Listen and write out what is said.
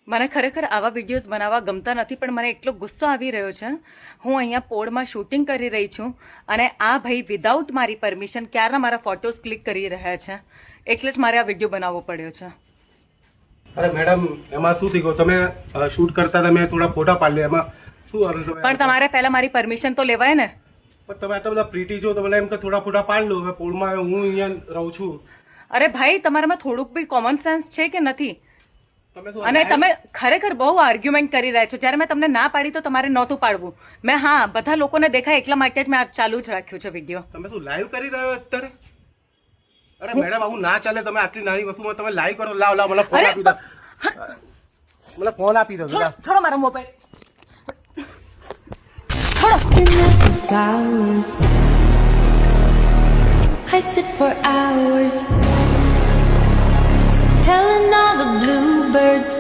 મને ખરેખર આવા વિડીયોઝ બનાવવા ગમતા નથી, પણ મને એટલો ગુસ્સો આવી રહ્યો છે. હું અહીંયા પોળમાં શૂટિંગ કરી રહી છું અને આ ભાઈ વિધાઉટ મારી પરમિશન ક્યારના મારા ફોટોઝ ક્લિક કરી રહ્યા છે, એટલે જ મારે આ વિડીયો બનાવવો પડ્યો છે. અરે મેડમ, એમાં શું થઈ ગયું? તમે શૂટ કરતા તમે થોડા ફોટા પાડી લે, એમાં શું? પણ તમારે પહેલા મારી પરમિશન તો લેવાય ને. પણ તમે આટલા બધા પ્રીટી છો તો એમ કે થોડા ફોટા પાડી લો. હવે પોળમાં હું અહીંયા રહું છું. અરે ભાઈ, તમારામાં થોડુંક બી કોમન સેન્સ છે કે નથી? તમે અને તમે ખરેખર બહુ આર્ગ્યુમેન્ટ કરી રહ્યા છો. જ્યારે મેં તમને ના પાડી તો તમારે નહોતું પાડવું. મેં બધા લોકોને દેખાય એટલા માટે જ મેં આ ચાલુ જ રાખ્યું છે વિડીયો. તમે શું લાઈવ કરી રહ્યો અત્યારે? અરે મેડમ, આવું ના ચાલે. તમે આટલી નાની વસ્તુમાં તમે લાઈવ કરો. લાવ મને ફોન આપી દો. મને ફોન આપી દો. છોડો મારો mobile. Flowers. I sit for hours telling all the bluebirds